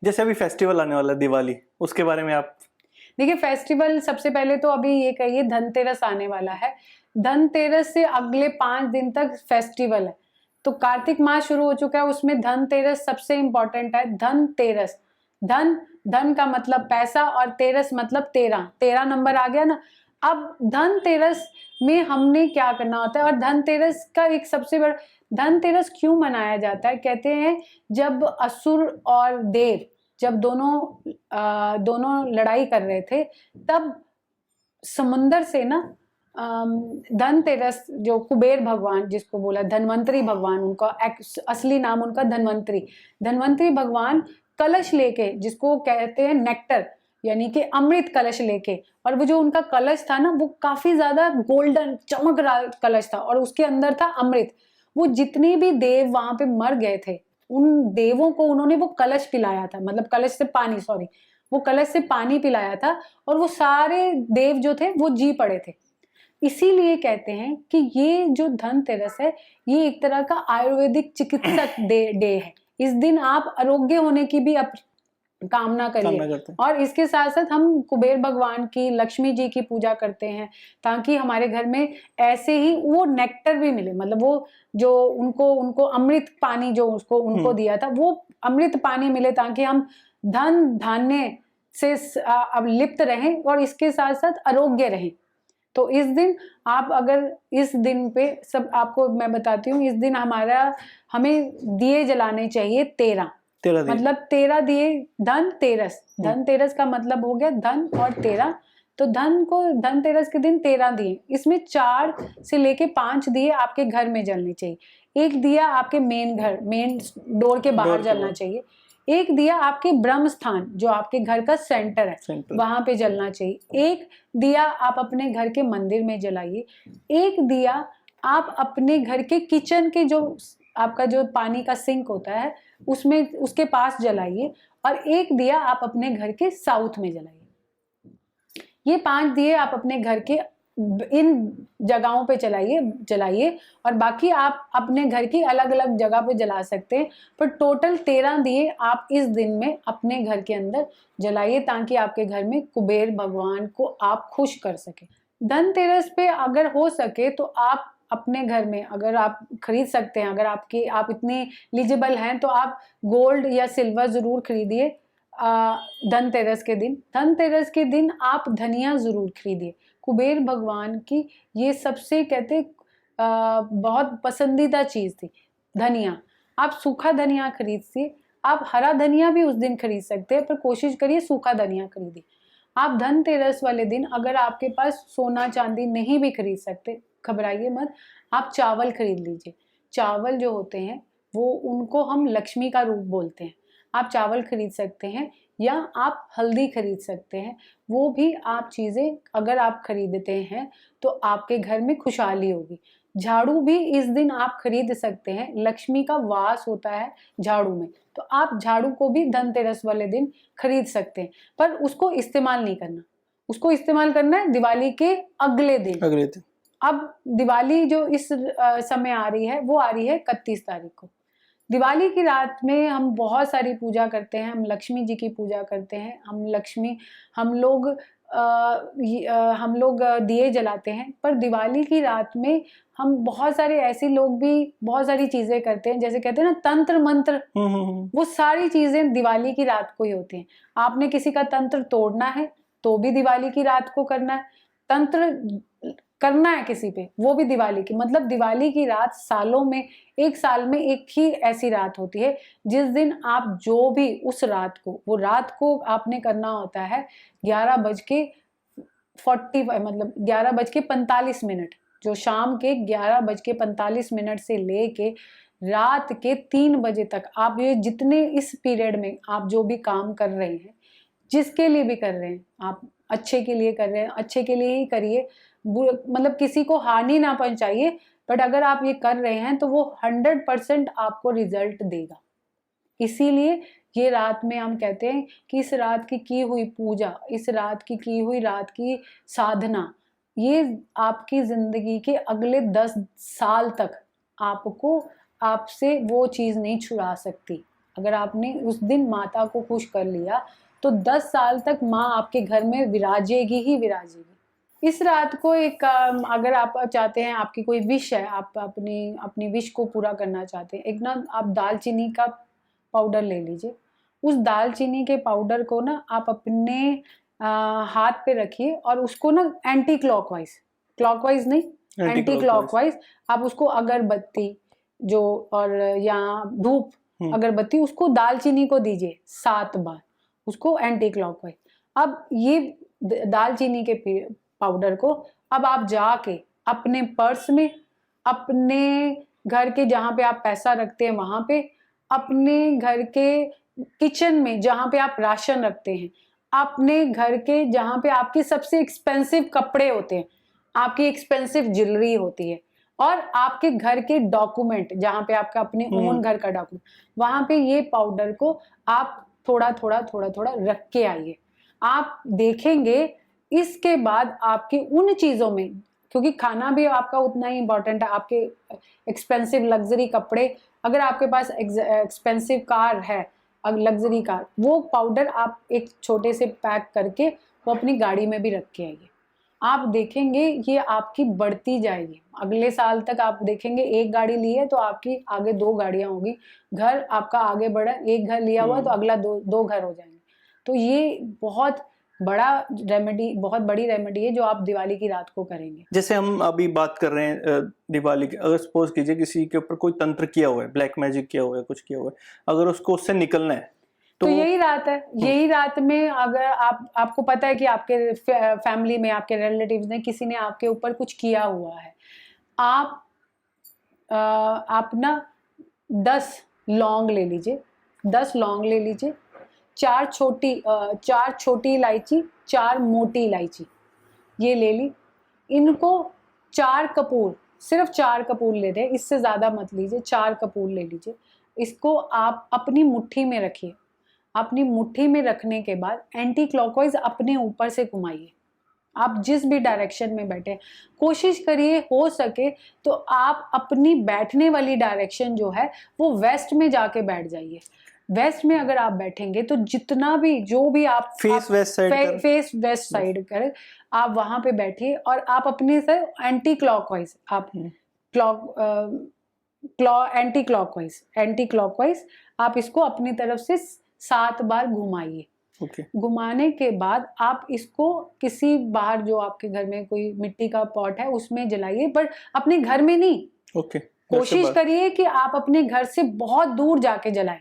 जैसे अभी फेस्टिवल आने वाला है दिवाली, उसके बारे में आप। देखिए फेस्टिवल, सबसे पहले तो अभी ये कहिए धनतेरस आने वाला है। धनतेरस से अगले 5 दिन तक फेस्टिवल है। तो कार्तिक मास शुरू हो चुका है, उसमें धनतेरस सबसे इंपॉर्टेंट है। धनतेरस, धन, धन का मतलब पैसा और तेरस मतलब 13, 13 नंबर आ गया ना। अब धनतेरस में हमने क्या करना होता है, और धनतेरस का एक सबसे बड़ा, धनतेरस क्यों मनाया जाता है, कहते हैं जब असुर और देव, जब दोनों लड़ाई कर रहे थे, तब समुंदर से ना धनतेरस, जो कुबेर भगवान जिसको बोला, धनवंतरी भगवान, उनका असली नाम उनका धनवंतरी, धनवंतरी भगवान कलश लेके, जिसको कहते हैं नेक्टर, यानी कि अमृत कलश लेके, और वो जो उनका कलश था ना, वो काफी ज्यादा गोल्डन चमक रहा कलश था, और उसके अंदर था अमृत। वो जितने भी देव वहां पे मर गए थे, उन देवों को उन्होंने वो कलश पिलाया था, मतलब कलश से पानी, सॉरी, वो कलश से पानी पिलाया था, और वो सारे देव जो थे वो जी पड़े थे। इसीलिए कहते हैं कि ये जो धनतेरस है, ये एक तरह का आयुर्वेदिक चिकित्सक डे है। इस दिन आप आरोग्य होने की भी कामना करिए। और इसके साथ साथ हम कुबेर भगवान की, लक्ष्मी जी की पूजा करते हैं, ताकि हमारे घर में ऐसे ही वो नेक्टर भी मिले, मतलब वो जो उनको अमृत पानी जो उसको उनको दिया था, वो अमृत पानी मिले, ताकि हम धन धान्य से अब लिप्त रहें, और इसके साथ साथ आरोग्य रहें। तो इस दिन आप, अगर इस दिन पे सब, आपको मैं बताती हूँ, इस दिन हमें दिए जलाने चाहिए 13, मतलब 13 दिए। धनतेरस, धनतेरस का मतलब हो गया धन और 13, तो धनतेरस के दिन 13 दिए, इसमें 4 से लेके 5 दिए आपके घर में जलने चाहिए। एक दिया आपके मेन डोर के बाहर जलना चाहिए। एक दिया आपके ब्रह्म स्थान, जो आपके घर का सेंटर है, वहां पे जलना चाहिए। एक दिया आप अपने घर के मंदिर में जलाइए। एक दिया आप अपने घर के किचन के, जो आपका जो पानी का सिंक होता है, उसमें, उसके पास जलाइए। और एक दिया आप अपने घर के साउथ में जलाइए। ये 5 दिए आप अपने घर के इन जगहों पे जलाइए, और बाकी आप अपने घर की अलग अलग जगह पे जला सकते हैं। पर टोटल 13 दिए आप इस दिन में अपने घर के अंदर जलाइए, ताकि आपके घर में कुबेर भगवान को आप खुश कर सके। धनतेरस पे अगर हो सके तो आप अपने घर में, अगर आप खरीद सकते हैं, अगर आप इतने एलिजिबल हैं, तो आप गोल्ड या सिल्वर जरूर खरीदिए। धनतेरस के दिन आप धनिया जरूर खरीदिए। कुबेर भगवान की ये सबसे, कहते बहुत पसंदीदा चीज थी धनिया। आप सूखा धनिया खरीदिए, आप हरा धनिया भी उस दिन खरीद सकते हैं, पर कोशिश करिए सूखा धनिया खरीदिए। आप धनतेरस वाले दिन, अगर आपके पास सोना चांदी नहीं भी खरीद सकते, घबराइए मत, आप चावल खरीद लीजिए। चावल जो होते हैं वो, उनको हम लक्ष्मी का रूप बोलते हैं। आप चावल खरीद सकते हैं, या आप हल्दी खरीद सकते हैं। वो भी आप चीज़ें अगर आप खरीदते हैं तो आपके घर में खुशहाली होगी। झाड़ू भी इस दिन आप खरीद सकते हैं, लक्ष्मी का वास होता है झाड़ू में, तो आप झाड़ू को भी धनतेरस वाले दिन खरीद सकते हैं। पर उसको इस्तेमाल नहीं करना, उसको इस्तेमाल करना है दिवाली के अगले दिन। अब दिवाली जो इस समय आ रही है, वो आ रही है 31 तारीख को। दिवाली की रात में हम बहुत सारी पूजा करते हैं, हम लक्ष्मी जी की पूजा करते हैं। हम लोग दिए जलाते हैं। पर दिवाली की रात में हम बहुत सारे ऐसे लोग भी बहुत सारी चीजें करते हैं, जैसे कहते हैं ना तंत्र मंत्र, वो सारी चीजें दिवाली की रात को ही होती हैं। आपने किसी का तंत्र तोड़ना है तो भी दिवाली की रात को करना है, तंत्र करना है किसी पे, वो भी दिवाली की, मतलब दिवाली की रात सालों में, एक साल में एक ही ऐसी रात होती है जिस दिन आप जो भी उस रात को, वो रात को आपने करना होता है 11:45, मतलब 11:45, जो शाम के 11:45 से लेके रात के 3 बजे तक, आप ये जितने इस पीरियड में आप जो भी काम कर रहे हैं, जिसके लिए भी कर रहे हैं, आप अच्छे के लिए कर रहे हैं, अच्छे के लिए ही करिए, मतलब किसी को हानि ना पहुंचाइए। बट अगर आप ये कर रहे हैं तो वो 100% आपको रिजल्ट देगा। इसीलिए ये रात में हम कहते हैं कि इस रात की हुई पूजा, इस रात की हुई रात की साधना, ये आपकी जिंदगी के अगले 10 साल तक आपको, आपसे वो चीज नहीं छुड़ा सकती। अगर आपने उस दिन माता को खुश कर लिया तो 10 साल तक माँ आपके घर में विराजेगी ही विराजेगी। इस रात को एक अगर आप चाहते हैं, आपकी कोई विश है, आप अपनी अपनी विश को पूरा करना चाहते हैं, एक ना आप दालचीनी का पाउडर ले लीजिए। उस दालचीनी के पाउडर को ना आप अपने हाथ पे रखिए और उसको ना एंटी क्लॉकवाइज, क्लॉकवाइज नहीं, एंटी क्लॉकवाइज आप उसको अगरबत्ती जो और या धूप अगरबत्ती उसको दालचीनी को दीजिए 7 बार, उसको एंटी क्लॉकवाइज। अब ये दालचीनी के पाउडर को अब आप जाके अपने पर्स में, अपने घर के जहाँ पे आप पैसा रखते हैं वहां पे, अपने घर के किचन में जहाँ पे आप राशन रखते हैं, अपने घर के जहाँ पे आपके सबसे एक्सपेंसिव कपड़े होते हैं, आपकी एक्सपेंसिव ज्वेलरी होती है, और आपके घर के डॉक्यूमेंट जहाँ पे आपका अपने ओन घर का डॉक्यूमेंट, वहां पे ये पाउडर को आप थोड़ा थोड़ा थोड़ा थोड़ा रख के आइए। आप देखेंगे इसके बाद आपके उन चीजों में, क्योंकि खाना भी आपका उतना ही इंपॉर्टेंट है, आपके एक्सपेंसिव लग्जरी कपड़े, अगर आपके पास एक्सपेंसिव कार है, लग्जरी कार, वो पाउडर आप एक छोटे से पैक करके वो अपनी गाड़ी में भी रख के आइए। आप देखेंगे ये आपकी बढ़ती जाएगी। अगले साल तक आप देखेंगे एक गाड़ी ली है तो आपकी आगे 2 गाड़ियां होगी, घर आपका आगे बढ़ा, एक घर लिया हुआ तो अगला 2 घर हो जाएंगे। तो ये बहुत बड़ा रेमेडी, बहुत बड़ी रेमेडी है जो आप दिवाली की रात को करेंगे। जैसे हम अभी बात कर रहे हैं दिवाली की, अगर सपोज कीजिए किसी के ऊपर कोई तंत्र किया हुआ है, ब्लैक मैजिक किया हुआ है, कुछ किया हुआ है, अगर उसको उससे निकलना है तो यही रात है। यही रात में अगर आपको पता है कि आपके फैमिली में, आपके रिलेटिव्स ने, किसी ने आपके ऊपर कुछ किया हुआ है, आप ना 10 लौंग ले लीजिए, 10 लौंग ले लीजिए, 4 छोटी इलायची, 4 मोटी इलायची ये ले ली। इनको 4 कपूर, सिर्फ 4 कपूर ले रहे, इससे ज़्यादा मत लीजिए, 4 कपूर ले लीजिए। इसको आप अपनी मुट्ठी में रखिए। अपनी मुट्ठी में रखने के बाद एंटी क्लॉकवाइज अपने ऊपर से घुमाइए। आप जिस भी डायरेक्शन में बैठे, कोशिश करिए हो सके तो आप अपनी बैठने वाली डायरेक्शन जो है वो वेस्ट में जाके बैठ जाइए। वेस्ट में अगर आप बैठेंगे तो जितना भी जो भी आप फेस वेस्ट साइड करें, आप वहां पे बैठिए और आप अपने से एंटी क्लॉकवाइज, आप एंटी क्लॉकवाइज आप इसको अपनी तरफ से 7 बार घुमाइए। घुमाने के बाद आप इसको किसी बाहर, जो आपके घर में कोई मिट्टी का पॉट है उसमें जलाइए, पर अपने घर में नहीं। कोशिश करिए कि आप अपने घर से बहुत दूर जाके जलाएं।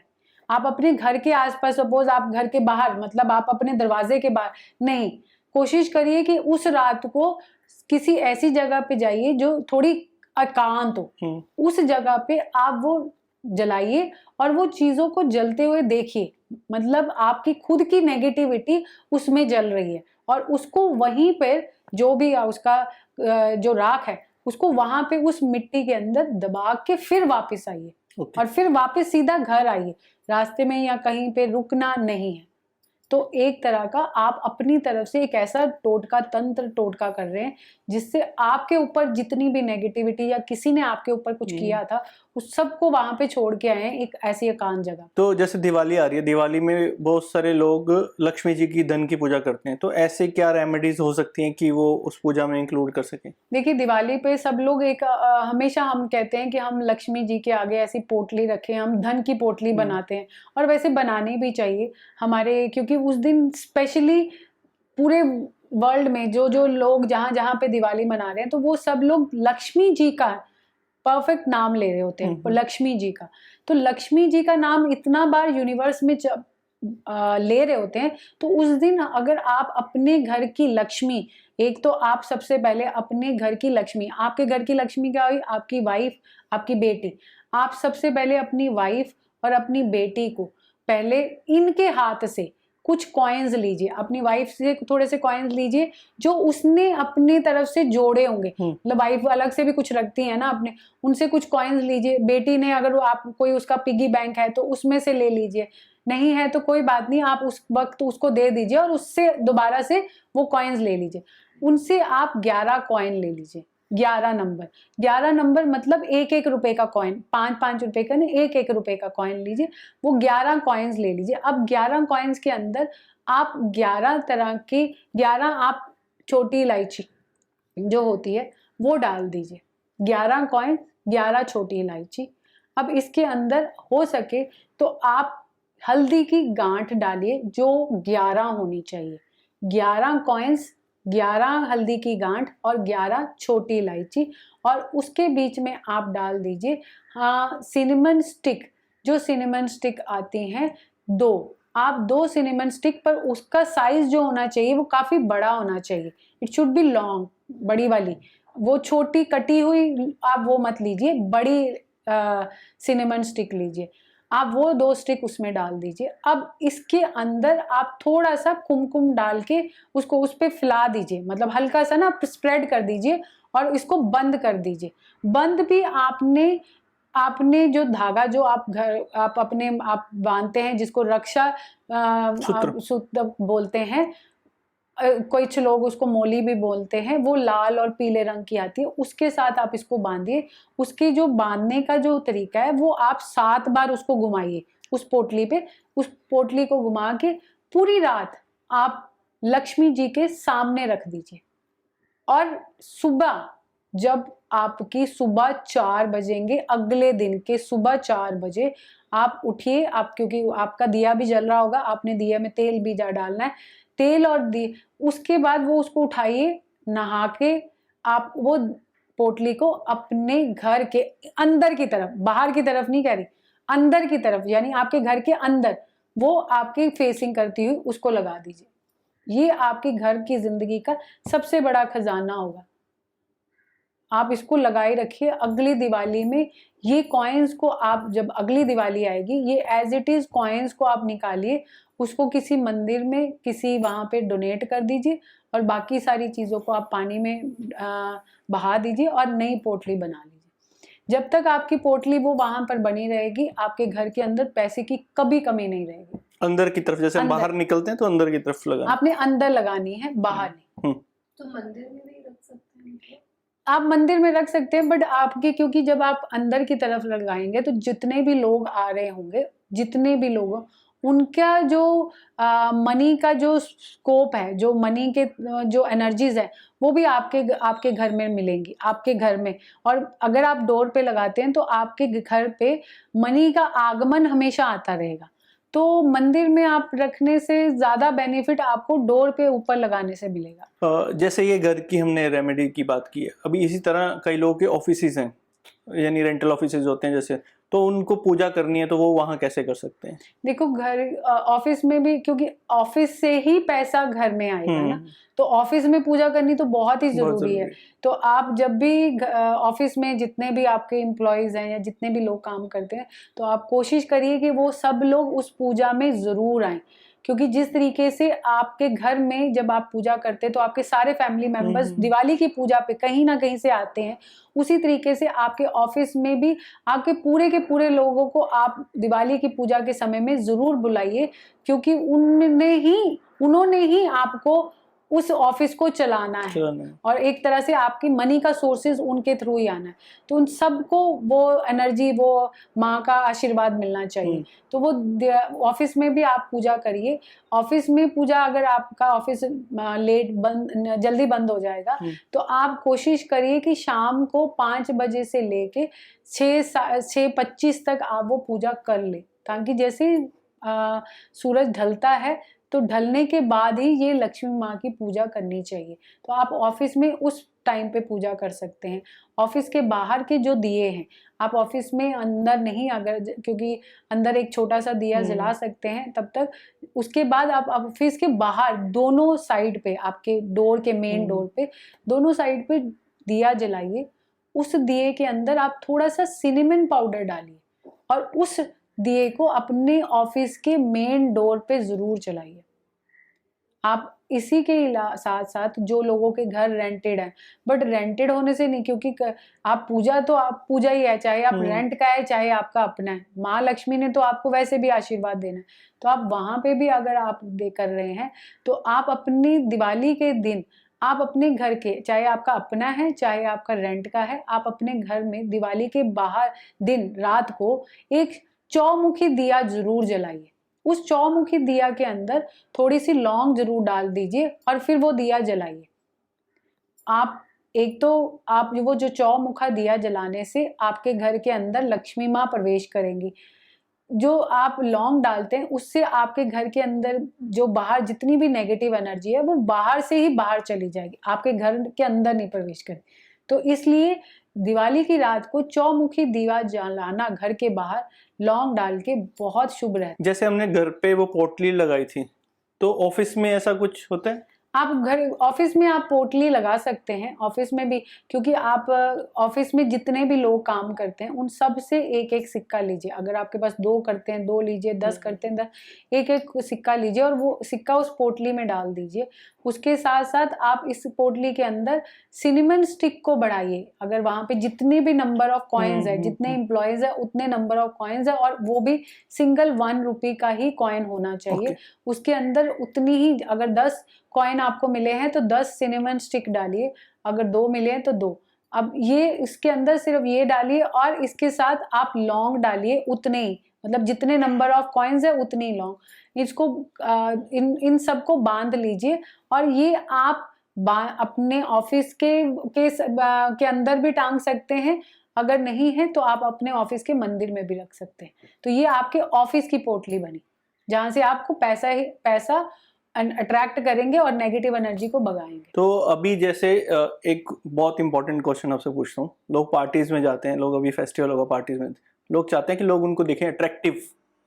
आप अपने घर के आसपास, सपोज आप घर के बाहर, मतलब आप अपने दरवाजे के बाहर नहीं, कोशिश करिए कि उस रात को किसी ऐसी जगह पे जाइए जो थोड़ी एकांत हो, उस जगह पे आप वो जलाइए और वो चीजों को जलते हुए देखिए। मतलब आपकी खुद की नेगेटिविटी उसमें जल रही है और उसको वहीं पे जो भी उसका जो राख है उसको वहां पे उस मिट्टी के अंदर दबा के फिर वापस आइए और फिर वापस सीधा घर आइए। रास्ते में या कहीं पे रुकना नहीं है। तो एक तरह का आप अपनी तरफ से एक ऐसा टोटका कर रहे हैं जिससे आपके ऊपर जितनी भी नेगेटिविटी या किसी ने आपके ऊपर कुछ किया था उस सबको वहां पे छोड़ के आए हैं एक ऐसी एकांत जगह। तो जैसे दिवाली आ रही है, दिवाली में बहुत सारे लोग लक्ष्मी जी की धन की पूजा करते हैं, तो ऐसे क्या रेमेडीज हो सकती हैं कि वो उस पूजा में इंक्लूड कर सकें? देखिए, दिवाली पे सब लोग एक हमेशा हम कहते हैं कि हम लक्ष्मी जी के आगे ऐसी पोटली रखें, हम धन की पोटली बनाते हैं और वैसे बनानी भी चाहिए हमारे, क्योंकि उस दिन स्पेशली पूरे वर्ल्ड में जो जो लोग जहां जहां पे दिवाली मना रहे हैं तो वो सब लोग लक्ष्मी जी का परफेक्ट नाम ले रहे होते हैं, लक्ष्मी जी का। तो लक्ष्मी जी का नाम इतना बार यूनिवर्स में ले रहे होते हैं, तो उस दिन अगर आप अपने घर की लक्ष्मी, एक तो आप सबसे पहले अपने घर की लक्ष्मी, आपके घर की लक्ष्मी क्या हुई? आपकी वाइफ, आपकी बेटी। आप सबसे पहले अपनी वाइफ और अपनी बेटी को पहले इनके हाथ से कुछ कॉइन्स लीजिए, अपनी वाइफ से थोड़े से कॉइन्स लीजिए जो उसने अपनी तरफ से जोड़े होंगे। मतलब वाइफ अलग से भी कुछ रखती है ना अपने, उनसे कुछ कॉइन्स लीजिए। बेटी ने अगर वो आप कोई उसका पिगी बैंक है तो उसमें से ले लीजिए, नहीं है तो कोई बात नहीं, आप उस वक्त उसको दे दीजिए और उससे दोबारा से वो कॉइन्स ले लीजिए। उनसे आप 11 कॉइन ले लीजिए। 11 नंबर, 11 नंबर मतलब 1-1 रुपए का कॉइन, 5-5 रुपए का नहीं, 1-1 रुपए का कॉइन लीजिए, वो 11 कॉइन्स ले लीजिए। अब 11 कॉइन्स के अंदर आप 11 तरह की 11 आप छोटी इलायची जो होती है वो डाल दीजिए, 11 कॉइन 11 छोटी इलायची। अब इसके अंदर हो सके तो आप हल्दी की गांठ डालिए जो 11 होनी चाहिए, 11 कॉइन्स, 11 हल्दी की गांठ और 11 छोटी इलायची, और उसके बीच में आप डाल दीजिए सिनेमन स्टिक, जो सिनेमन स्टिक आती हैं 2, आप 2 सिनेमन स्टिक, पर उसका साइज जो होना चाहिए वो काफ़ी बड़ा होना चाहिए, इट शुड बी लॉन्ग, बड़ी वाली, वो छोटी कटी हुई आप वो मत लीजिए, बड़ी सिनेमन स्टिक लीजिए, आप वो 2 स्टिक उसमें डाल दीजिए। अब इसके अंदर आप थोड़ा सा कुमकुम डाल के उसको उस पर फैला दीजिए, मतलब हल्का सा ना स्प्रेड कर दीजिए और इसको बंद कर दीजिए। बंद भी आपने जो धागा जो आप अपने आप बांधते हैं, जिसको रक्षा सूत्र बोलते हैं, कुछ लोग उसको मोली भी बोलते हैं, वो लाल और पीले रंग की आती है, उसके साथ आप इसको बांधिए। उसकी जो बांधने का जो तरीका है वो आप 7 बार उसको घुमाइए उस पोटली पे, उस पोटली को घुमा के पूरी रात आप लक्ष्मी जी के सामने रख दीजिए। और सुबह जब आपकी सुबह 4 बजेंगे, अगले दिन के सुबह 4 बजे आप उठिए, आप क्योंकि आपका दिया भी जल रहा होगा, आपने दिया में तेल भी डालना है, तेल और उसके बाद वो उसको उठाइए, नहा के आप वो पोटली को अपने घर के अंदर की तरफ, बाहर की तरफ नहीं कह रही, अंदर की तरफ, यानी आपके घर के अंदर वो आपकी फेसिंग करती हुई उसको लगा दीजिए। ये आपके घर की जिंदगी का सबसे बड़ा खजाना होगा, आप इसको लगाए रखिए। अगली दिवाली में ये कॉइन्स को आप, जब अगली दिवाली आएगी, ये एज इट इज कॉइन्स को आप निकालिए, उसको किसी मंदिर में किसी वहाँ पे डोनेट कर दीजिए, और बाकी सारी चीज़ों को आप पानी में बहा दीजिए और नई पोटली बना लीजिए। जब तक आपकी पोटली वो वहाँ पर बनी रहेगी, आपके घर के अंदर पैसे की कभी कमी नहीं रहेगी। अंदर की तरफ, जैसे हम बाहर निकलते हैं तो अंदर की तरफ लगाना, आपने अंदर लगानी है, बाहर नहीं। तो मंदिर में भी रख सकते हैं? आप मंदिर में रख सकते हैं, बट आपके, क्योंकि जब आप अंदर की तरफ लगाएंगे तो जितने भी लोग आ रहे होंगे, जितने भी लोग, उनका जो मनी का जो स्कोप है, जो मनी के जो एनर्जीज है, वो भी आपके घर में मिलेंगी, आपके घर में। और अगर आप डोर पे लगाते हैं तो आपके घर पे मनी का आगमन हमेशा आता रहेगा। तो मंदिर में आप रखने से ज़्यादा बेनिफिट आपको डोर पे ऊपर लगाने से मिलेगा। जैसे ये घर की हमने रेमेडी की बात की है, अभी इसी तरह कई लोगों के ऑफिसेज हैं, यानी रेंटल ऑफिसेज होते हैं जैसे, तो उनको पूजा करनी है तो वो वहाँ कैसे कर सकते हैं? देखो, घर ऑफिस में भी, क्योंकि ऑफिस से ही पैसा घर में आएगा ना, तो ऑफिस में पूजा करनी तो बहुत ही जरूरी है। तो आप जब भी ऑफिस में जितने भी आपके एम्प्लॉयज हैं या जितने भी लोग काम करते हैं, तो आप कोशिश करिए कि वो सब लोग उस पूजा में जरूर आए, क्योंकि जिस तरीके से आपके घर में जब आप पूजा करते हैं तो आपके सारे फैमिली मेंबर्स दिवाली की पूजा पे कहीं ना कहीं से आते हैं, उसी तरीके से आपके ऑफिस में भी आपके पूरे के पूरे लोगों को आप दिवाली की पूजा के समय में ज़रूर बुलाइए, क्योंकि उन्होंने ही आपको उस ऑफिस को चलाना है, और एक तरह से आपकी मनी का सोर्सेज उनके थ्रू ही आना है। तो उन सबको वो एनर्जी, वो माँ का आशीर्वाद मिलना चाहिए। तो वो ऑफिस में भी आप पूजा करिए। ऑफिस में पूजा, अगर आपका ऑफिस जल्दी बंद हो जाएगा, तो आप कोशिश करिए कि शाम को 5 बजे से लेके 6:25 तक आप वो पूजा कर ले, ताकि जैसे सूरज ढलता है तो ढलने के बाद ही ये लक्ष्मी माँ की पूजा करनी चाहिए। तो आप ऑफिस में उस टाइम पे पूजा कर सकते हैं। ऑफिस के बाहर के जो दिए हैं, आप ऑफिस में अंदर नहीं, अगर क्योंकि अंदर एक छोटा सा दिया जला सकते हैं तब तक, उसके बाद आप ऑफिस के बाहर दोनों साइड पे, आपके डोर के मेन डोर पे दोनों साइड पे दिया जलाइए। उस दिए के अंदर आप थोड़ा सा सिनेमन पाउडर डालिए और उस दिए को अपने ऑफिस के मेन डोर पे जरूर चलाइए। आप इसी के साथ साथ जो लोगों के घर रेंटेड है, बट रेंटेड होने से नहीं, क्योंकि आप पूजा ही है, चाहे आप रेंट का है चाहे आपका अपना है, माँ लक्ष्मी ने तो आपको वैसे भी आशीर्वाद देना है। तो आप वहाँ पे भी अगर आप कर रहे हैं तो आप अपनी दिवाली के दिन आप अपने घर के, चाहे आपका अपना है चाहे आपका रेंट का है, आप अपने घर में दिवाली के बाहर दिन रात को एक चौमुखी दिया जरूर जलाइए। उस चौमुखी दिया के अंदर थोड़ी सी लौंग जरूर डाल दीजिए और फिर वो दिया जलाइए। आप एक तो आप वो जो चौमुखा दिया जलाने से आपके घर के अंदर लक्ष्मी माँ प्रवेश करेंगी। जो आप लौंग डालते हैं उससे आपके घर के अंदर जो बाहर जितनी भी नेगेटिव एनर्जी है वो बाहर से ही बाहर चली जाएगी, आपके घर के अंदर नहीं प्रवेश करे। तो इसलिए दिवाली की रात को चौमुखी दिया जलाना घर के बाहर लौंग डाल के बहुत शुभ रहता है। जैसे हमने घर पे वो पोटली लगाई थी, तो ऑफिस में ऐसा कुछ होता है? आप घर ऑफिस में आप पोटली लगा सकते हैं, ऑफिस में भी, क्योंकि आप ऑफिस में जितने भी लोग काम करते हैं उन सब से एक एक सिक्का लीजिए। अगर आपके पास 2 करते हैं 2 लीजिए, 10 करते हैं 10, एक एक सिक्का लीजिए और वो सिक्का उस पोटली में डाल दीजिए। उसके साथ साथ आप इस पोटली के अंदर सिनेमन स्टिक को बढ़ाइए। अगर वहां पे जितने भी नंबर ऑफ कॉइन्स है, जितने एम्प्लॉयज है उतने नंबर ऑफ कॉइन्स है, और वो भी सिंगल 1 रुपये का ही कॉइन होना चाहिए। उसके अंदर उतनी ही, अगर 10 कॉइन आपको मिले हैं तो 10 सिनेमन स्टिक डालिए, अगर 2 मिले हैं तो 2। अब ये इसके अंदर सिर्फ ये डालिए और इसके साथ आप लौंग डालिए उतने ही, मतलब जितने नंबर ऑफ कॉइन्स है उतनी लौंग। इसको इन सबको बांध लीजिए और ये आप अपने ऑफिस के अंदर भी टांग सकते हैं। अगर नहीं है तो आप अपने ऑफिस के मंदिर में भी रख सकते हैं। तो ये आपके ऑफिस की पोटली बनी, जहां से आपको पैसा अट्रैक्ट करेंगे और नेगेटिव एनर्जी को भगाएंगे। तो अभी जैसे एक बहुत इंपॉर्टेंट क्वेश्चन आपसे पूछता हूँ। लोग पार्टीज में जाते हैं, लोग अभी फेस्टिवल होगा पार्टीज में, लोग चाहते हैं कि लोग उनको देखें, अट्रैक्टिव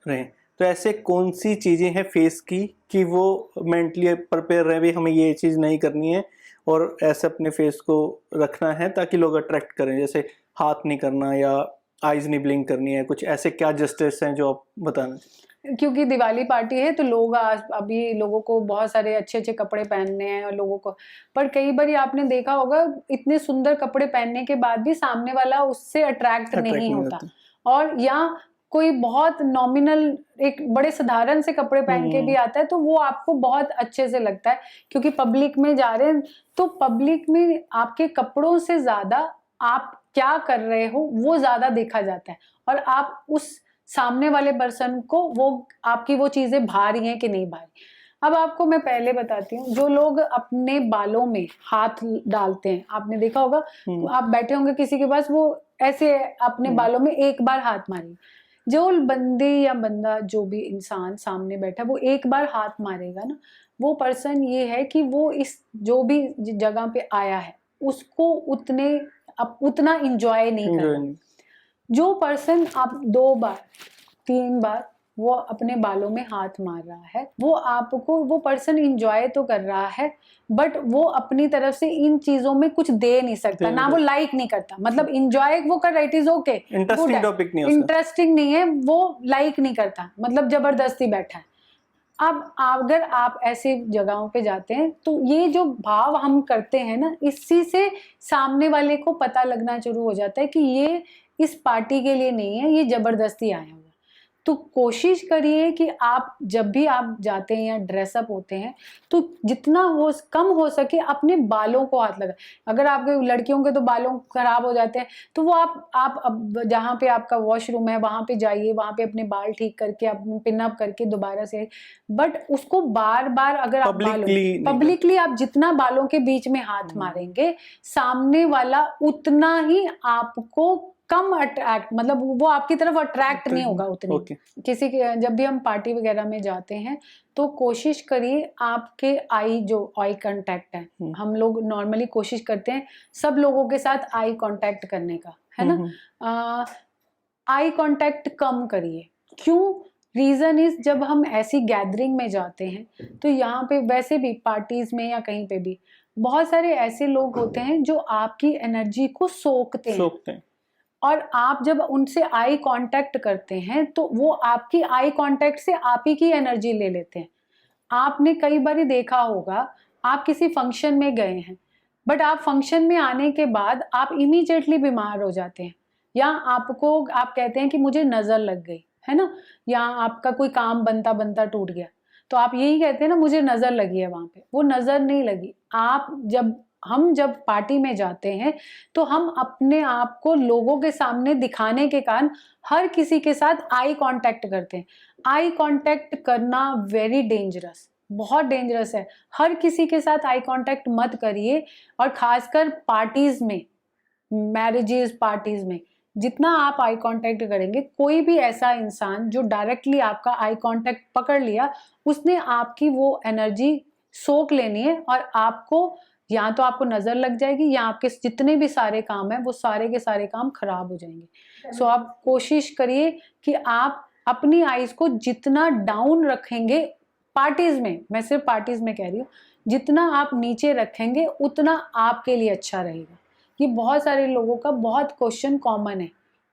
रहें। तो ऐसे कौन सी चीज़ें हैं फेस की कि वो मेंटली प्रिपेयर रहे, भी हमें ये चीज़ नहीं करनी है और ऐसे अपने फेस को रखना है ताकि लोग अट्रैक्ट करें? जैसे हाथ नहीं करना या आईज नहीं ब्लिंक करनी है, कुछ ऐसे क्या जस्टिस हैं जो आप बताना चाहिए? क्योंकि दिवाली पार्टी है तो लोग अभी लोगों को बहुत सारे अच्छे अच्छे कपड़े पहनने हैं और लोगों को, पर कई बार आपने देखा होगा इतने सुंदर कपड़े पहनने के बाद भी सामने वाला उससे अट्रैक्ट नहीं होता। और या कोई बहुत नॉमिनल एक बड़े साधारण से कपड़े पहन के भी आता है तो वो आपको बहुत अच्छे से लगता है, क्योंकि पब्लिक में जा रहे हैं। तो पब्लिक में आपके कपड़ों से ज्यादा आप क्या कर रहे हो वो ज्यादा देखा जाता है, और आप उस सामने वाले पर्सन को वो आपकी वो चीजें भा रही हैं कि नहीं भा रही। अब आपको मैं पहले बताती हूँ, जो लोग अपने बालों में हाथ डालते हैं, आपने देखा होगा, आप बैठे होंगे किसी के पास, वो ऐसे अपने बालों में एक बार हाथ मारेंगे। जो बंदी या बंदा, जो भी इंसान सामने बैठा, वो एक बार हाथ मारेगा ना, वो पर्सन ये है कि वो इस जो भी जगह पे आया है उसको उतना इंजॉय नहीं कर रहा। जो पर्सन आप 2 बार 3 बार वो अपने बालों में हाथ मार रहा है, वो पर्सन इंजॉय तो कर रहा है, बट वो अपनी तरफ से इन चीजों में कुछ दे नहीं सकता, ना वो लाइक नहीं करता। मतलब इंजॉय वो कर रहा है, it is okay, interesting topic नहीं है, इंटरेस्टिंग नहीं है, वो लाइक नहीं करता, मतलब जबरदस्ती बैठा है। अब अगर आप ऐसी जगहों पे जाते हैं तो ये जो भाव हम करते हैं ना, इसी से सामने वाले को पता लगना शुरू हो जाता है कि ये इस पार्टी के लिए नहीं है, ये जबरदस्ती आया हुआ। तो कोशिश करिए कि आप जब भी आप जाते हैं या ड्रेसअप होते हैं तो जितना कम हो सके अपने बालों को हाथ लगाए। अगर आपके लड़कियों के तो बालों खराब हो जाते हैं तो वो आप अब जहाँ पे आपका वॉशरूम है वहाँ पे जाइए, वहाँ पे अपने बाल ठीक करके अपने पिनअप करके दोबारा से, बट उसको बार बार अगर आप पब्लिकली आप जितना बालों के बीच में हाथ मारेंगे, सामने वाला उतना ही आपको कम अट्रैक्ट, मतलब वो आपकी तरफ अट्रैक्ट नहीं होगा उतनी। किसी के जब भी हम पार्टी वगैरह में जाते हैं तो कोशिश करिए आपके आई कांटेक्ट है, हम लोग नॉर्मली कोशिश करते हैं सब लोगों के साथ आई कांटेक्ट करने का, है ना। आई कांटेक्ट कम करिए। क्यों? रीजन इज, जब हम ऐसी गैदरिंग में जाते हैं तो यहाँ पे वैसे भी पार्टीज में या कहीं पे भी बहुत सारे ऐसे लोग होते हैं जो आपकी एनर्जी को सोखते हैं। और आप जब उनसे आई कांटेक्ट करते हैं तो वो आपकी आई कांटेक्ट से आप ही की एनर्जी ले लेते हैं। आपने कई बार देखा होगा, आप किसी फंक्शन में गए हैं बट आप फंक्शन में आने के बाद आप इमीडिएटली बीमार हो जाते हैं, या आप कहते हैं कि मुझे नजर लग गई, है ना, या आपका कोई काम बनता बनता टूट गया। तो आप यही कहते हैं ना मुझे नजर लगी है वहां पे, वो नजर नहीं लगी। हम जब पार्टी में जाते हैं तो हम अपने आप को लोगों के सामने दिखाने के कारण हर किसी के साथ आई कांटेक्ट करते हैं। आई कांटेक्ट करना वेरी डेंजरस, बहुत डेंजरस है। हर किसी के साथ आई कांटेक्ट मत करिए, और खासकर पार्टीज में, मैरिजेस पार्टीज में जितना आप आई कांटेक्ट करेंगे, कोई भी ऐसा इंसान जो डायरेक्टली आपका आई कांटेक्ट पकड़ लिया, उसने आपकी वो एनर्जी सोख लेनी है, और आपको या तो आपको नजर लग जाएगी या आपके जितने भी सारे काम हैं वो सारे के सारे काम खराब हो जाएंगे। सो आप कोशिश करिए कि आप अपनी आइज को जितना डाउन रखेंगे पार्टीज में, मैं सिर्फ पार्टीज में कह रही हूँ, जितना आप नीचे रखेंगे उतना आपके लिए अच्छा रहेगा। ये बहुत सारे लोगों का बहुत क्वेश्चन कॉमन है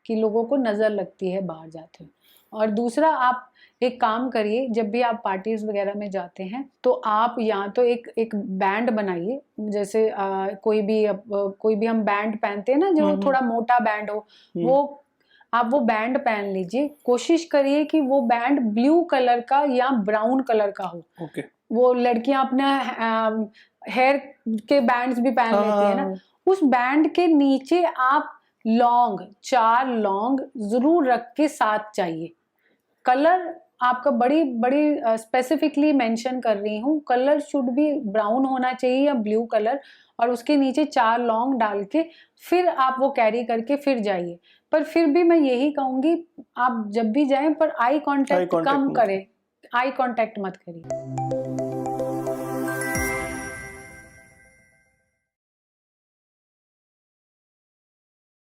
कि लोगों को नजर लगती है बाहर जाते हुए। और दूसरा, आप एक काम करिए, जब भी आप पार्टीज वगैरह में जाते हैं तो आप या तो एक बैंड बनाइए, जैसे कोई भी हम बैंड पहनते हैं ना, जो थोड़ा मोटा बैंड हो, वो आप वो बैंड पहन लीजिए। कोशिश करिए कि वो बैंड ब्लू कलर का या ब्राउन कलर का हो। ओके। वो लड़कियां अपना हेयर के बैंड्स भी पहन लेती है ना, उस बैंड के नीचे आप लौंग, 4 लौंग जरूर रख के साथ चाहिए। कलर आपका बड़ी बड़ी स्पेसिफिकली मेंशन कर रही हूँ, कलर शुड भी ब्राउन होना चाहिए या ब्लू कलर, और उसके नीचे 4 लौंग डाल के फिर आप वो कैरी करके फिर जाइए। पर फिर भी मैं यही कहूंगी, आप जब भी जाएं पर आई कांटेक्ट कम करें, आई कांटेक्ट मत करिए।